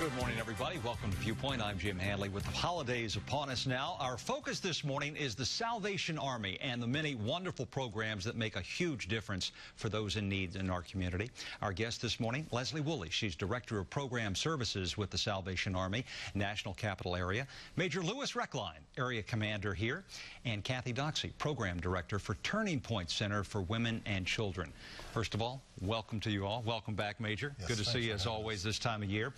Good morning, everybody. Welcome to Viewpoint. I'm Jim Hanley. With the holidays upon us now, our focus this morning is the Salvation Army and the many wonderful programs that make a huge difference for those in need in our community. Our guest this morning, Leslie Woolley. She's Director of Program Services with the Salvation Army, National Capital Area. Major Lewis Reckline, Area Commander here. And Kathy Doxey, Program Director for Turning Point Center for Women and Children. First of all, welcome to you all. Welcome back, Major. Yes, good to see you as always this time of year.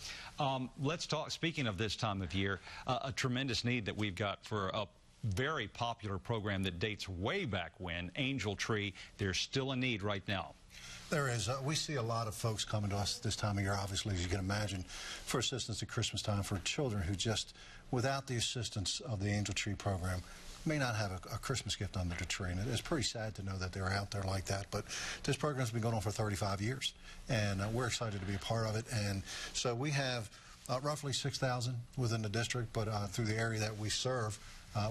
Let's talk, speaking of this time of year, a tremendous need that we've got for a very popular program that dates way back when, Angel Tree. There's still a need right now. There is. We see a lot of folks coming to us this time of year, obviously, as you can imagine, for assistance at Christmas time for children who just, without the assistance of the Angel Tree program, may not have a Christmas gift under the tree. And it's pretty sad to know that they're out there like that. But this program's been going on for 35 years, and we're excited to be a part of it. And so we have roughly 6,000 within the district, but through the area that we serve,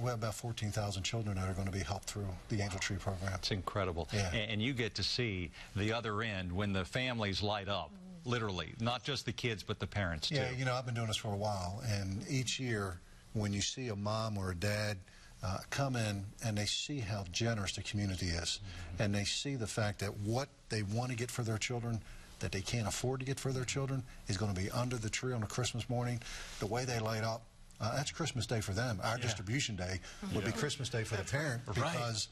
we have about 14,000 children that are going to be helped through the Angel Tree program. It's incredible. Yeah. And you get to see the other end when the families light up, literally, not just the kids, but the parents, too. Yeah, you know, I've been doing this for a while, and each year when you see a mom or a dad come in and they see how generous the community is, and they see the fact that what they want to get for their children that they can't afford to get for their children is going to be under the tree on a Christmas morning. The way they light up, that's Christmas Day for them. Our distribution day would be Christmas Day for the parent, because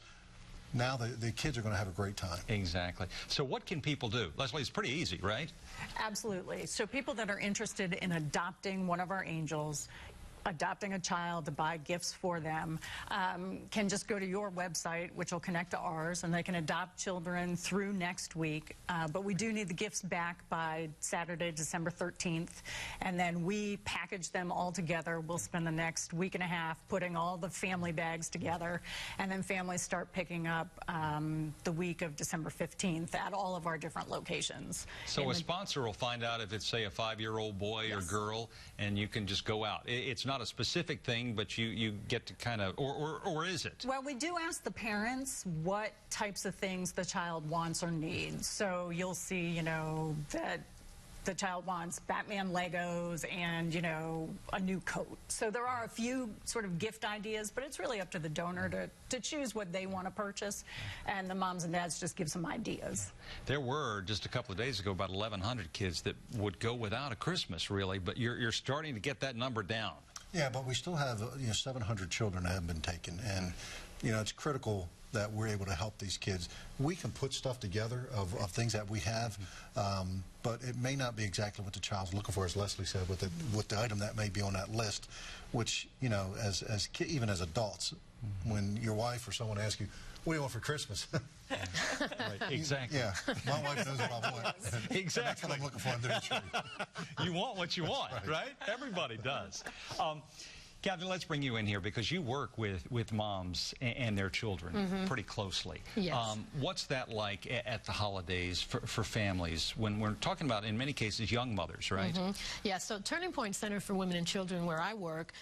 now the kids are going to have a great time. Exactly. So what can people do? Leslie, it's pretty easy, right? Absolutely. So people that are interested in adopting one of our angels, adopting a child to buy gifts for them, can just go to your website, which will connect to ours, and they can adopt children through next week. But we do need the gifts back by Saturday, December 13th, and then we package them all together. We'll spend the next week and a half putting all the family bags together, and then families start picking up the week of December 15th at all of our different locations. So a sponsor will find out if it's, say, a 5-year-old boy or girl, and you can just go out. It's not a specific thing, but you get to kind of, or is it? Well, we do ask the parents what types of things the child wants or needs. So you'll see, you know, that the child wants Batman Legos and, you know, a new coat. So there are a few sort of gift ideas, but it's really up to the donor to choose what they want to purchase, and the moms and dads just give some ideas. There were, just a couple of days ago, about 1,100 kids that would go without a Christmas, really, but you're starting to get that number down. Yeah, but we still have 700 children that haven't been taken, and it's critical that we're able to help these kids. We can put stuff together of things that we have, but it may not be exactly what the child's looking for, as Leslie said, with the item that may be on that list, which, even as adults, when your wife or someone asks you, what do you want for Christmas? Right, exactly. Yeah, my wife knows what I want. Exactly. That's what I'm looking for under the tree. You want what you want, right? Everybody does. Kathy, let's bring you in here because you work with moms and their children pretty closely. Yes. What's that like at the holidays for families when we're talking about, in many cases, young mothers, right? Yeah, so Turning Point Center for Women and Children, where I work,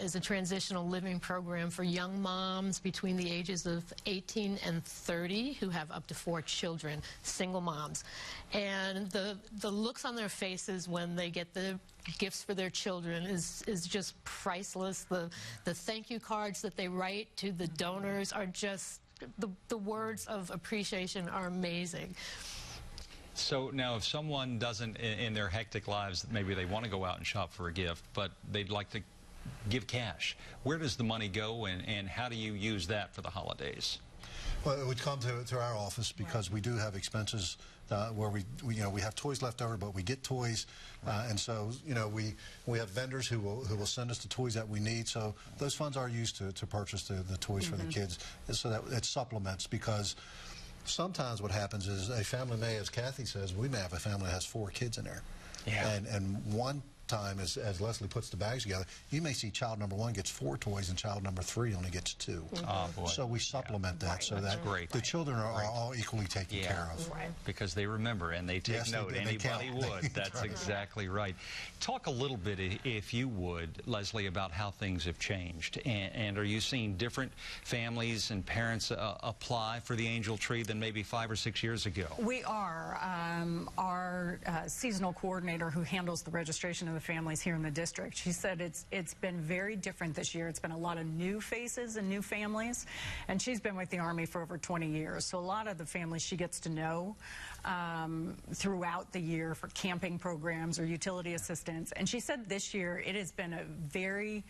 is a transitional living program for young moms between the ages of 18 and 30 who have up to 4 children, single moms. And the looks on their faces when they get the gifts for their children is just priceless. The thank you cards that they write to the donors are just, the words of appreciation are amazing. So now if someone doesn't, in their hectic lives, maybe they want to go out and shop for a gift, but they'd like to give cash, where does the money go, and how do you use that for the holidays? Well, it would come to our office because we do have expenses where we have toys left over, but we get toys, and so we have vendors who will send us the toys that we need. So those funds are used to purchase the toys for the kids, so that it supplements, because sometimes what happens is a family may, as Kathy says, we may have a family that has 4 kids in there, and one time, as Leslie puts the bags together, you may see child number 1 gets 4 toys and child number 3 only gets 2. Oh, boy. So we supplement that so that the children are all equally taken care of. Because they remember and they take note. Anybody would. That's exactly right. Talk a little bit, if you would, Leslie, about how things have changed. And are you seeing different families and parents apply for the Angel Tree than maybe 5 or 6 years ago? We are. Our seasonal coordinator who handles the registration of the families here in the district. She said it's been very different this year. It's been a lot of new faces and new families, and she's been with the Army for over 20 years. So a lot of the families she gets to know throughout the year for camping programs or utility assistance. And she said this year it has been a very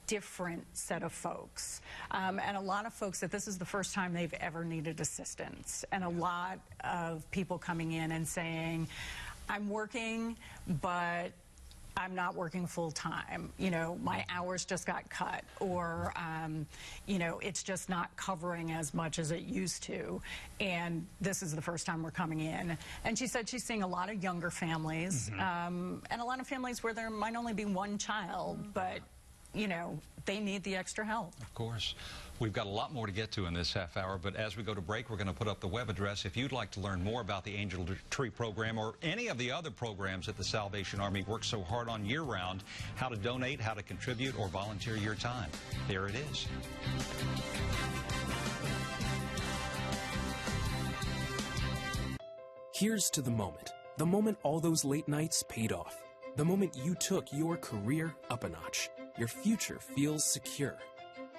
different set of folks, and a lot of folks that this is the first time they've ever needed assistance, and a lot of people coming in and saying, I'm working, but I'm not working full time. You know, my hours just got cut, or, you know, it's just not covering as much as it used to. And this is the first time we're coming in. And she said she's seeing a lot of younger families, and a lot of families where there might only be one child, but, you know, they need the extra help. Of course. We've got a lot more to get to in this half hour, but as we go to break, we're going to put up the web address. If you'd like to learn more about the Angel Tree program or any of the other programs that the Salvation Army works so hard on year-round, how to donate, how to contribute, or volunteer your time, there it is. Here's to the moment all those late nights paid off, the moment you took your career up a notch. Your future feels secure.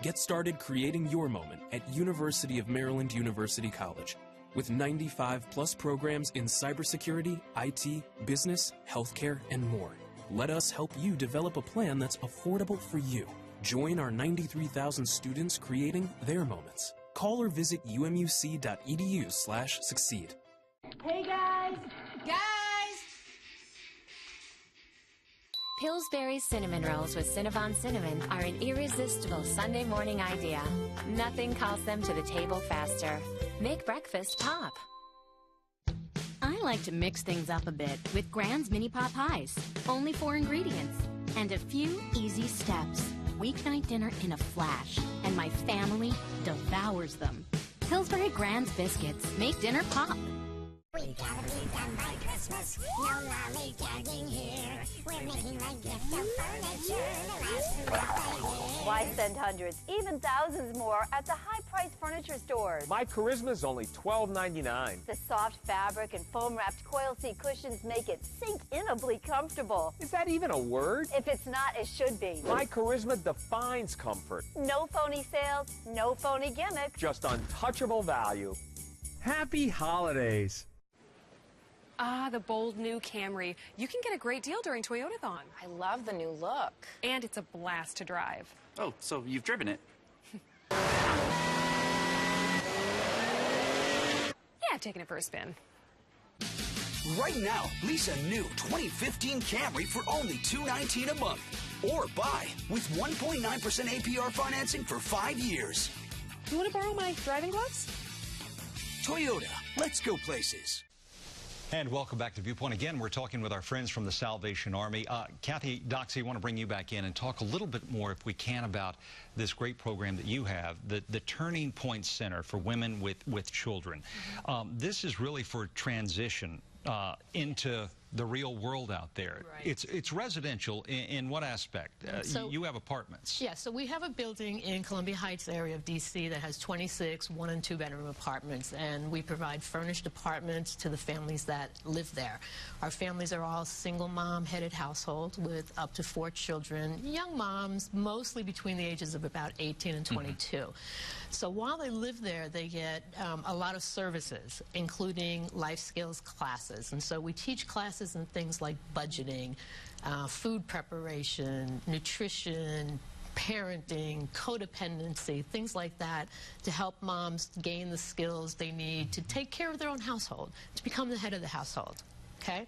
Get started creating your moment at University of Maryland University College. With 95+ programs in cybersecurity, IT, business, healthcare, and more. Let us help you develop a plan that's affordable for you. Join our 93,000 students creating their moments. Call or visit umuc.edu/succeed. Hey guys! Pillsbury Cinnamon Rolls with Cinnabon Cinnamon are an irresistible Sunday morning idea. Nothing calls them to the table faster. Make breakfast pop. I like to mix things up a bit with Grand's Mini Pot Pies. Only 4 ingredients and a few easy steps. Weeknight dinner in a flash, and my family devours them. Pillsbury Grand's biscuits make dinner pop. We gotta be done by Christmas. No lollygagging here. We're making a gift of furniture to last throughout the year. Why spend hundreds, even thousands more at the high-priced furniture stores? My Charisma's only $12.99. The soft fabric and foam-wrapped coil seat cushions make it sink-inably comfortable. Is that even a word? If it's not, it should be. My Charisma defines comfort. No phony sales, no phony gimmicks. Just untouchable value. Happy holidays. Ah, the bold new Camry. You can get a great deal during Toyotathon. I love the new look. And it's a blast to drive. Oh, so you've driven it? Yeah, I've taken it for a spin. Right now, lease a new 2015 Camry for only $219 a month. Or buy with 1.9% APR financing for 5 years. You want to borrow my driving gloves? Toyota, let's go places. And welcome back to Viewpoint. Again, we're talking with our friends from the Salvation Army. Kathy, Doxy, I want to bring you back in and talk a little bit more, if we can, about this great program that you have, the Turning Point Center for Women with Children. This is really for transition into the real world out there. Right. It's residential in what aspect? So, you have apartments. Yeah, so we have a building in Columbia Heights area of D.C. that has 26 1- and 2-bedroom apartments, and we provide furnished apartments to the families that live there. Our families are all single mom-headed households with up to 4 children, young moms, mostly between the ages of about 18 and 22. So while they live there, they get a lot of services, including life skills classes. And so we teach classes in things like budgeting, food preparation, nutrition, parenting, codependency, things like that, to help moms gain the skills they need to take care of their own household, to become the head of the household. Okay?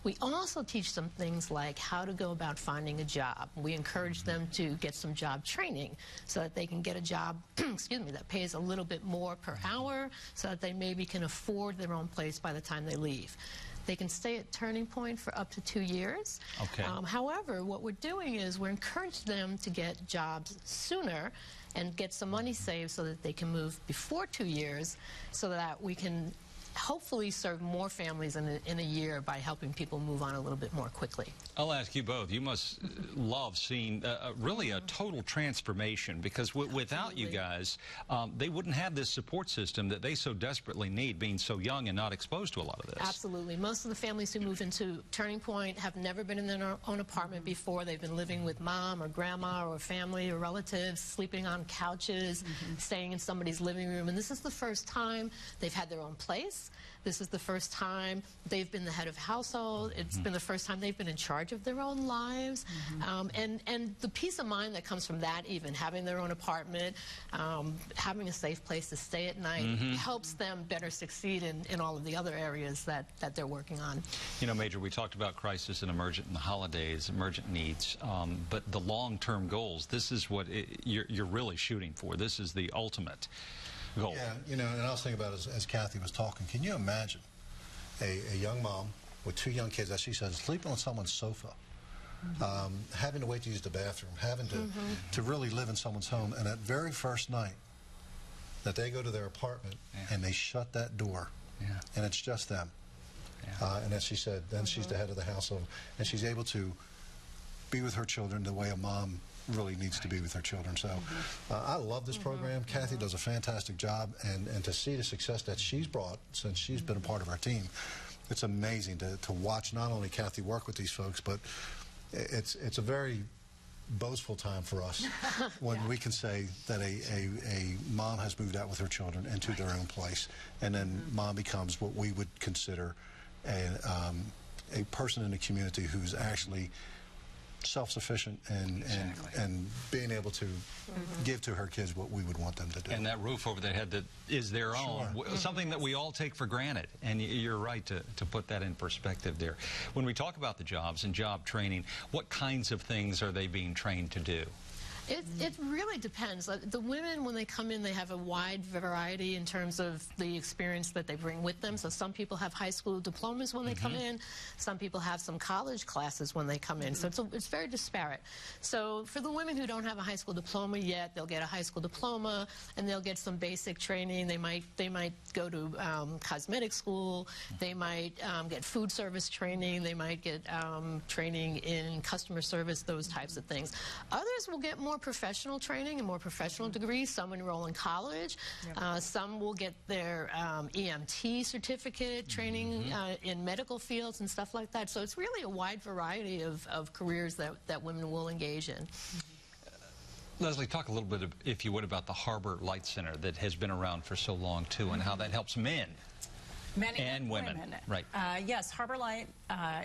We also teach them things like how to go about finding a job. We encourage them to get some job training so that they can get a job excuse me, that pays a little bit more per hour, so that they maybe can afford their own place by the time they leave. They can stay at Turning Point for up to 2 years. Okay. However, what we're doing is we're encouraging them to get jobs sooner and get some money saved so that they can move before 2 years, so that we can hopefully serve more families in a year by helping people move on a little bit more quickly. I'll ask you both. You must love seeing really a total transformation, because without you guys, they wouldn't have this support system that they so desperately need, being so young and not exposed to a lot of this. Absolutely. Most of the families who move into Turning Point have never been in their own apartment before. They've been living with mom or grandma or family or relatives, sleeping on couches, staying in somebody's living room. And this is the first time they've had their own place. This is the first time they've been the head of household. It's been the first time they've been in charge of their own lives. And the peace of mind that comes from that, even having their own apartment, having a safe place to stay at night, helps them better succeed in all of the other areas that they're working on. You know, Major, we talked about crisis and emergent in the holidays, emergent needs, but the long-term goals, this is what you're really shooting for. This is the ultimate goal. Yeah, you know, and I was thinking about, as Kathy was talking, can you imagine a young mom with 2 young kids, as she says, sleeping on someone's sofa, having to wait to use the bathroom, having to really live in someone's home, and that very first night that they go to their apartment and they shut that door, and it's just them. And as she said, then she's the head of the household, and she's able to be with her children the way a mom really needs to be with her children. So I love this program. Kathy does a fantastic job, and to see the success that she's brought since she's been a part of our team, it's amazing to watch not only Kathy work with these folks, but it's a very boastful time for us when we can say that a mom has moved out with her children into their own place, and then mom becomes what we would consider a person in the community who's actually self-sufficient and being able to give to her kids what we would want them to do. And that roof over their head that is their own, something that we all take for granted. And you're right to put that in perspective there. When we talk about the jobs and job training, what kinds of things are they being trained to do? It really depends. The women, when they come in, they have a wide variety in terms of the experience that they bring with them. So some people have high school diplomas when they come in. Some people have some college classes when they come in. So it's very disparate. So for the women who don't have a high school diploma yet, they'll get a high school diploma, and they'll get some basic training. They might go to cosmetic school. They might get food service training. They might get training in customer service, those types of things. Others will get more professional training and more professional degrees. Some enroll in college. Some will get their EMT certificate, training in medical fields and stuff like that. So it's really a wide variety of careers that women will engage in. Leslie, talk a little bit, if you would, about the Harbor Light Center that has been around for so long, too, and how that helps men. Men and women. Right. Yes, Harbor Light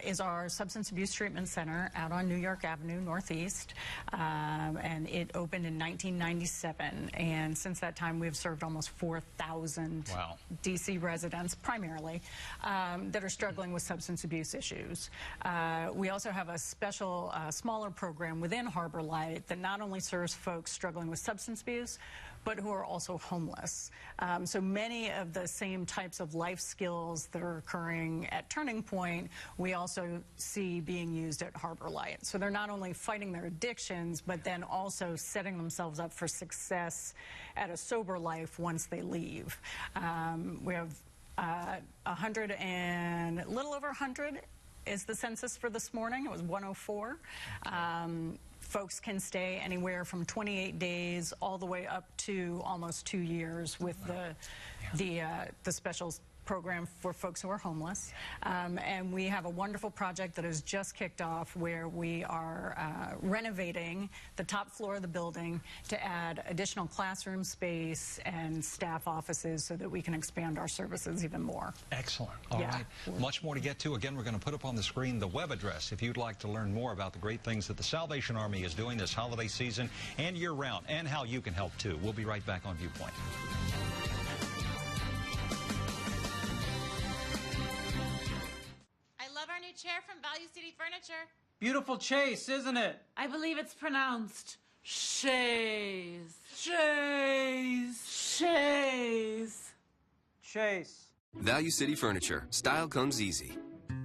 is our substance abuse treatment center out on New York Avenue Northeast, and it opened in 1997. And since that time, we've served almost 4,000 D.C. residents, primarily, that are struggling with substance abuse issues. We also have a special, smaller program within Harbor Light that not only serves folks struggling with substance abuse, but who are also homeless. So many of the same types of life skills that are occurring at Turning Point, we also see being used at Harbor Light. So they're not only fighting their addictions, but then also setting themselves up for success at a sober life once they leave. We have 100 and a little over 100 is the census for this morning. It was 104. Folks can stay anywhere from 28 days all the way up to almost 2 years with the special program for folks who are homeless. And we have a wonderful project that has just kicked off where we are renovating the top floor of the building to add additional classroom space and staff offices so that we can expand our services even more. Excellent. All right. Much more to get to. Again, we're going to put up on the screen the web address if you'd like to learn more about the great things that the Salvation Army is doing this holiday season and year-round, and how you can help, too. We'll be right back on Viewpoint. Chair from Value City Furniture. Beautiful chase, isn't it? I believe it's pronounced chaise. Chase. Chaise. Chase. Value City Furniture. Style comes easy.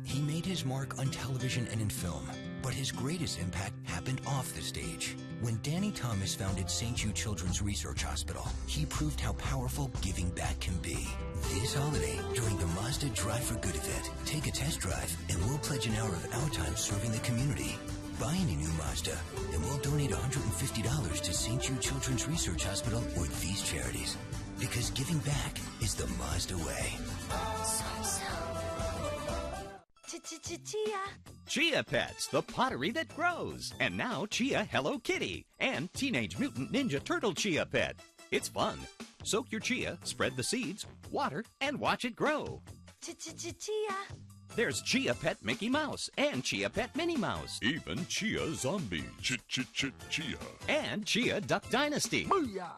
He made his mark on television and in film. But his greatest impact happened off the stage. When Danny Thomas founded St. Jude Children's Research Hospital, he proved how powerful giving back can be. This holiday, during the Mazda Drive for Good event, take a test drive and we'll pledge an hour of our time serving the community. Buy any new Mazda and we'll donate $150 to St. Jude Children's Research Hospital or these charities. Because giving back is the Mazda way. Chia. Chia Pets, the pottery that grows. And now Chia Hello Kitty and Teenage Mutant Ninja Turtle Chia Pet. It's fun. Soak your chia, spread the seeds, water, and watch it grow. Chia. There's Chia Pet Mickey Mouse and Chia Pet Minnie Mouse. Even Chia Zombie. Chia. And Chia Duck Dynasty. Booyah!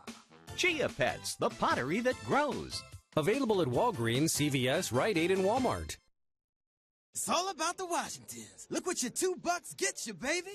Chia Pets, the pottery that grows. Available at Walgreens, CVS, Rite Aid, and Walmart. It's all about the Washingtons. Look what your $2 gets you, baby.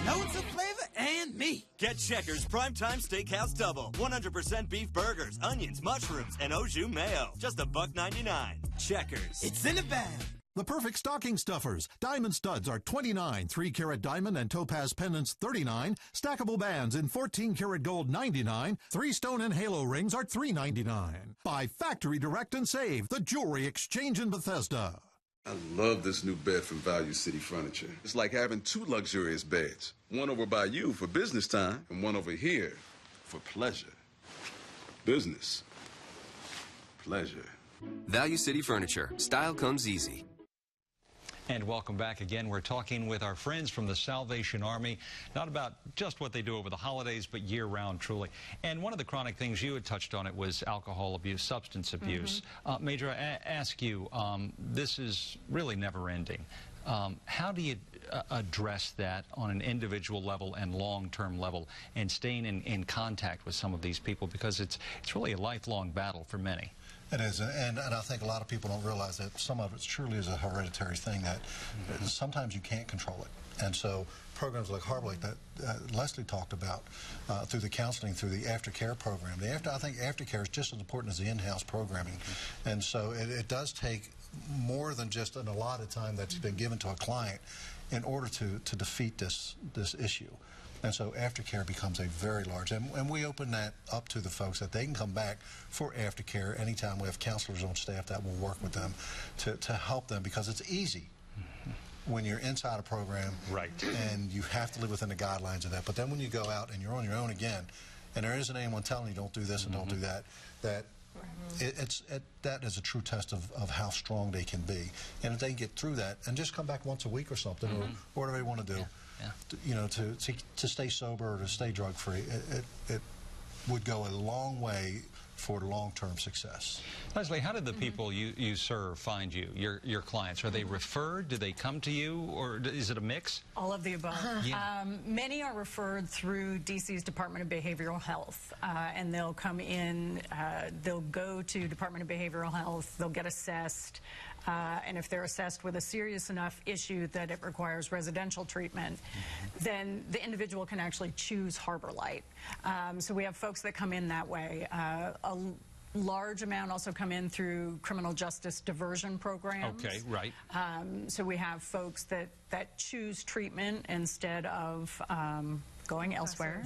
Loads of flavor and meat. Get Checkers Primetime Steakhouse Double. 100% beef burgers, onions, mushrooms, and au jus mayo. Just $1.99. Checkers. It's in the bag. The perfect stocking stuffers. Diamond studs are $29, 3-carat diamond and topaz pendants $39, stackable bands in 14-karat gold $99, 3-stone and halo rings are $3.99. Buy factory direct and save. The Jewelry Exchange in Bethesda. I love this new bed from Value City Furniture. It's like having two luxurious beds. One over by you for business time, and one over here for pleasure. Business. Pleasure. Value City Furniture. Style comes easy. And welcome back again. We're talking with our friends from the Salvation Army, not about just what they do over the holidays, but year-round, truly. And one of the chronic things you had touched on it was alcohol abuse, substance abuse. Major, I ask you, this is really never-ending. How do you address that on an individual level and long-term level, and staying in contact with some of these people, because it's really a lifelong battle for many? It is, and I think a lot of people don't realize that some of it truly is a hereditary thing that sometimes you can't control it. And so programs like Harbor Lake that Leslie talked about through the counseling, through the aftercare program. I think aftercare is just as important as the in-house programming. And so it does take more than just an allotted time that's been given to a client in order to defeat this issue. And so aftercare becomes a very large, and we open that up to the folks that they can come back for aftercare anytime. We have counselors on staff that will work with them to help them, because it's easy when you're inside a program, right, and you have to live within the guidelines of that. But then when you go out and you're on your own again, and there isn't anyone telling you don't do this and don't do that, that is a true test of how strong they can be. And if they can get through that and just come back once a week or something, or whatever they want to do, you know, to stay sober or to stay drug-free, it would go a long way for long-term success. Leslie, how did the people you serve find you, your clients? Are they referred? Do they come to you? Or is it a mix? All of the above. Many are referred through DC's Department of Behavioral Health, and they'll come in, they'll go to Department of Behavioral Health, they'll get assessed, and if they're assessed with a serious enough issue that it requires residential treatment, then the individual can actually choose Harbor Light. So we have folks that come in that way. A large amount also come in through criminal justice diversion programs. Okay, right. So we have folks that choose treatment instead of going elsewhere.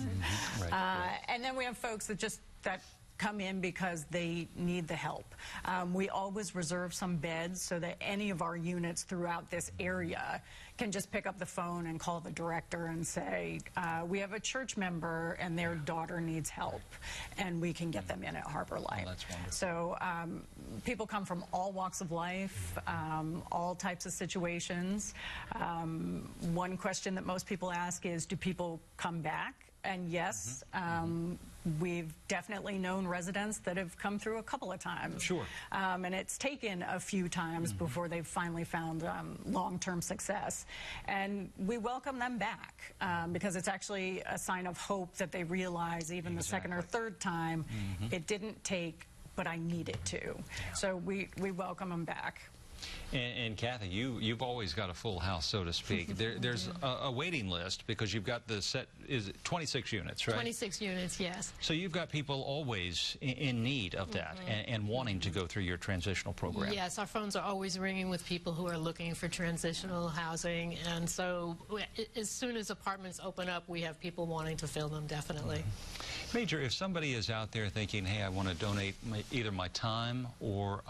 And then we have folks that come in because they need the help. We always reserve some beds so that any of our units throughout this area can just pick up the phone and call the director and say, we have a church member and their daughter needs help, and we can get them in at Harbor Light. Oh, that's wonderful. So people come from all walks of life, all types of situations. One question that most people ask is, do people come back? And yes, we've definitely known residents that have come through a couple of times. Sure. And it's taken a few times before they've finally found long-term success. And we welcome them back because it's actually a sign of hope that they realize even the second or third time, it didn't take, but I needed to. So we welcome them back. And Kathy, you've always got a full house, so to speak. There's a waiting list because you've got the set, is it 26 units, right? 26 units, yes. So you've got people always in need of that and wanting to go through your transitional program. Yes, our phones are always ringing with people who are looking for transitional housing, and so as soon as apartments open up, we have people wanting to fill them, definitely. Major, if somebody is out there thinking, hey, I want to donate either my time or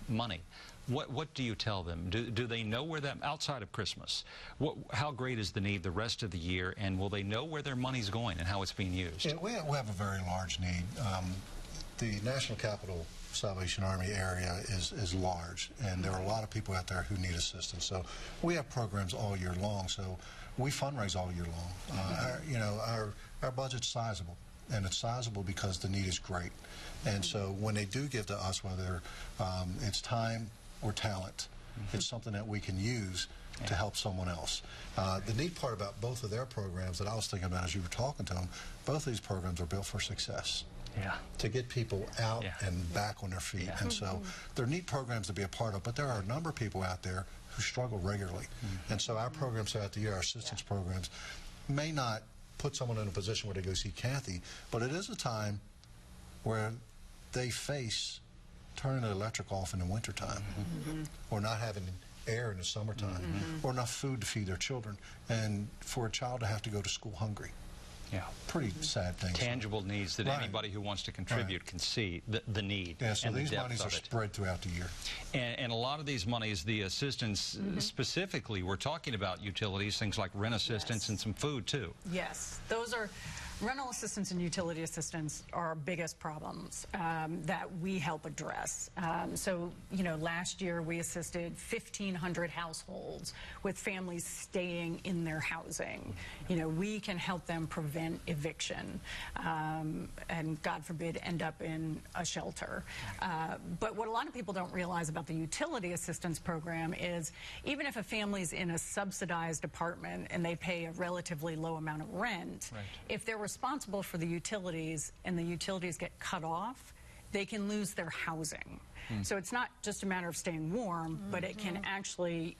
money, what do you tell them? Do they know where that, outside of Christmas, how great is the need the rest of the year, and will they know where their money's going and how it's being used? Yeah, we have a very large need. The National Capital Salvation Army area is large, and there are a lot of people out there who need assistance. So we have programs all year long, so we fundraise all year long. Our budget's sizable, and it's sizable because the need is great. And so when they do give to us, whether it's time or talent, it's something that we can use to help someone else. The neat part about both of their programs that I was thinking about as you were talking to them, both of these programs are built for success. Yeah. To get people out and back on their feet. And so they're neat programs to be a part of, but there are a number of people out there who struggle regularly. And so our programs throughout the year, our assistance programs, may not put someone in a position where they go see Kathy, but it is a time where they face turning the electric off in the wintertime, or not having air in the summertime, or enough food to feed their children, and for a child to have to go to school hungry. Yeah. Pretty sad things. Tangible needs that anybody who wants to contribute can see the need. Yeah, so and these the depth monies of are it. spread throughout the year. And a lot of these monies, the assistance, specifically, we're talking about utilities, things like rent assistance and some food, too. Yes, those are rental assistance and utility assistance are our biggest problems that we help address. So, last year we assisted 1,500 households with families staying in their housing. We can help them prevent eviction and, God forbid, end up in a shelter. But what a lot of people don't realize about the utility assistance program is even if a family's in a subsidized apartment and they pay a relatively low amount of rent, if they're responsible for the utilities and the utilities get cut off, they can lose their housing. So it's not just a matter of staying warm, but it can actually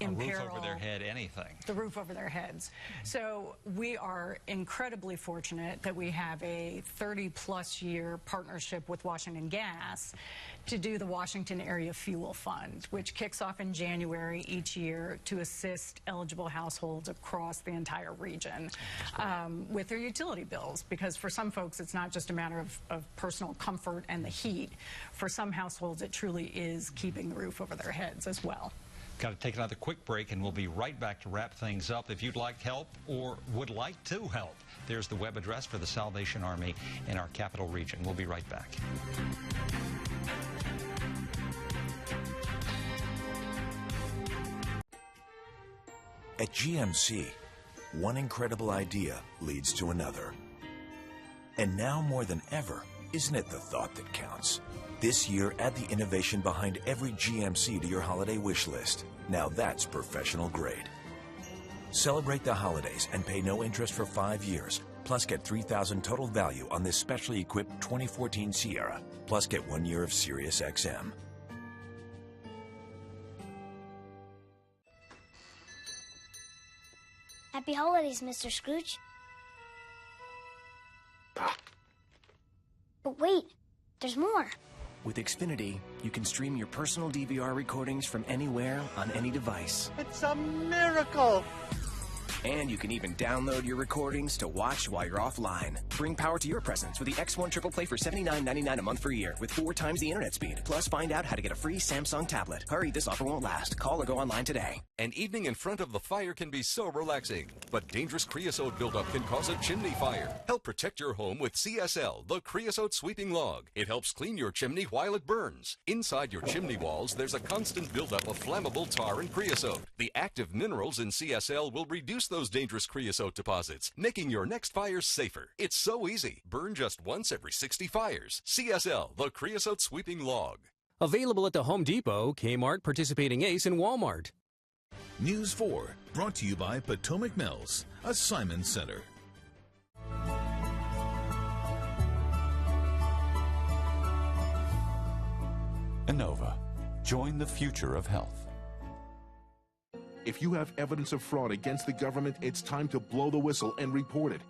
imperil a roof over their head, anything. The roof over their heads. So we are incredibly fortunate that we have a 30-plus year partnership with Washington Gas to do the Washington Area Fuel Fund, which kicks off in January each year to assist eligible households across the entire region with their utility bills. Because for some folks, it's not just a matter of personal comfort and the heat. For some households, it truly is keeping the roof over their heads as well. Got to take another quick break, and we'll be right back to wrap things up. If you'd like help or would like to help, there's the web address for the Salvation Army in our capital region. We'll be right back. At GMC, one incredible idea leads to another. And now more than ever, isn't it the thought that counts? This year, add the innovation behind every GMC to your holiday wish list. Now that's professional grade. Celebrate the holidays and pay no interest for 5 years. Plus get $3,000 total value on this specially equipped 2014 Sierra. Plus get 1 year of Sirius XM. Happy holidays, Mr. Scrooge. But wait, there's more. With Xfinity, you can stream your personal DVR recordings from anywhere on any device. It's a miracle! And you can even download your recordings to watch while you're offline. Bring power to your presents with the X1 Triple Play for $79.99 a month for a year with 4 times the internet speed. Plus, find out how to get a free Samsung tablet. Hurry, this offer won't last. Call or go online today. An evening in front of the fire can be so relaxing, but dangerous creosote buildup can cause a chimney fire. Help protect your home with CSL, the creosote sweeping log. It helps clean your chimney while it burns. Inside your chimney walls, there's a constant buildup of flammable tar and creosote. The active minerals in CSL will reduce those dangerous creosote deposits, making your next fire safer. It's so easy. Burn just once every 60 fires. CSL, the creosote sweeping log. Available at the Home Depot, Kmart, participating Ace, and Walmart. News 4, brought to you by Potomac Mills, a Simon Center. Innova, Join the future of health. If you have evidence of fraud against the government, it's time to blow the whistle and report it.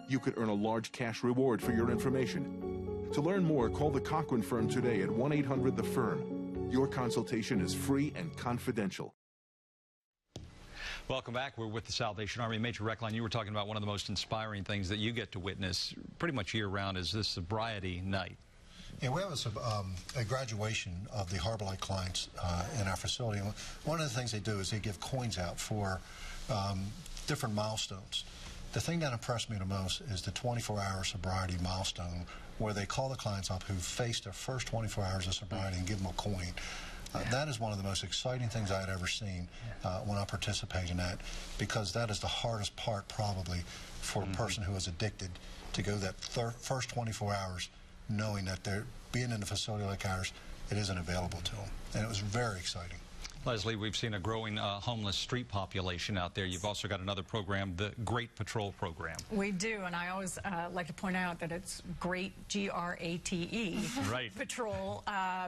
You could earn a large cash reward for your information. To learn more, call the Cochran Firm today at 1-800-THE-FIRM. Your consultation is free and confidential. Welcome back. We're with the Salvation Army. Major Reckline, you were talking about one of the most inspiring things that you get to witness pretty much year-round is this sobriety night. Yeah, we have a graduation of the Harbor Light clients in our facility. And one of the things they do is they give coins out for different milestones. The thing that impressed me the most is the 24-hour sobriety milestone, where they call the clients up who faced their first 24 hours of sobriety and give them a coin. That is one of the most exciting things I had ever seen when I participate in that, because that is the hardest part probably for a person who is addicted, to go that first 24 hours knowing that they're being in a facility like ours, it isn't available to them. And it was very exciting. Leslie, we've seen a growing homeless street population out there. You've also got another program, the Great Patrol Program. We do, and I always like to point out that it's Great, G-R-A-T-E, right. Patrol,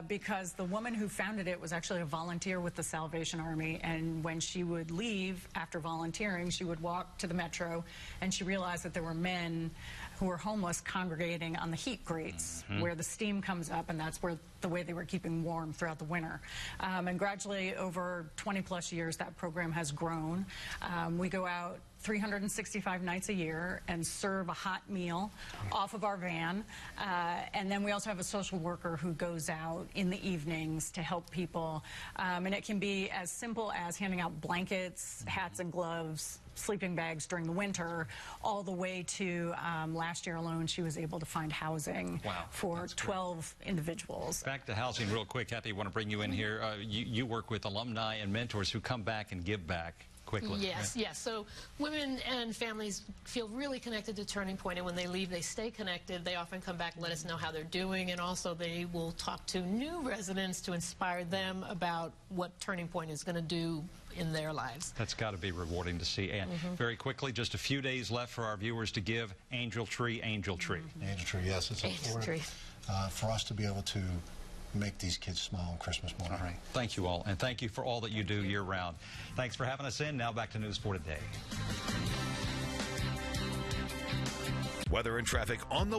because the woman who founded it was actually a volunteer with the Salvation Army, and when she would leave after volunteering, she would walk to the metro, and she realized that there were men who were homeless congregating on the heat grates where the steam comes up, and that's where the way they were keeping warm throughout the winter. And gradually, over 20-plus years, that program has grown. We go out 365 nights a year and serve a hot meal off of our van. And then we also have a social worker who goes out in the evenings to help people. And it can be as simple as handing out blankets, hats and gloves, sleeping bags during the winter, all the way to last year alone, she was able to find housing for 12 individuals. Back to housing real quick. Kathy, I want to bring you in here. You work with alumni and mentors who come back and give back quickly. Yes, yes. So women and families feel really connected to Turning Point, and when they leave, they stay connected. They often come back and let us know how they're doing, and also they will talk to new residents to inspire them about what Turning Point is going to do in their lives. That's got to be rewarding to see. And very quickly, just a few days left for our viewers to give. Angel Tree, Angel Tree. Angel Tree, yes, it's important for us to be able to make these kids smile on Christmas morning. All right. Thank you all, and thank you for all that you do year-round. Thanks for having us in. Now back to News 4 Today. Weather and traffic on the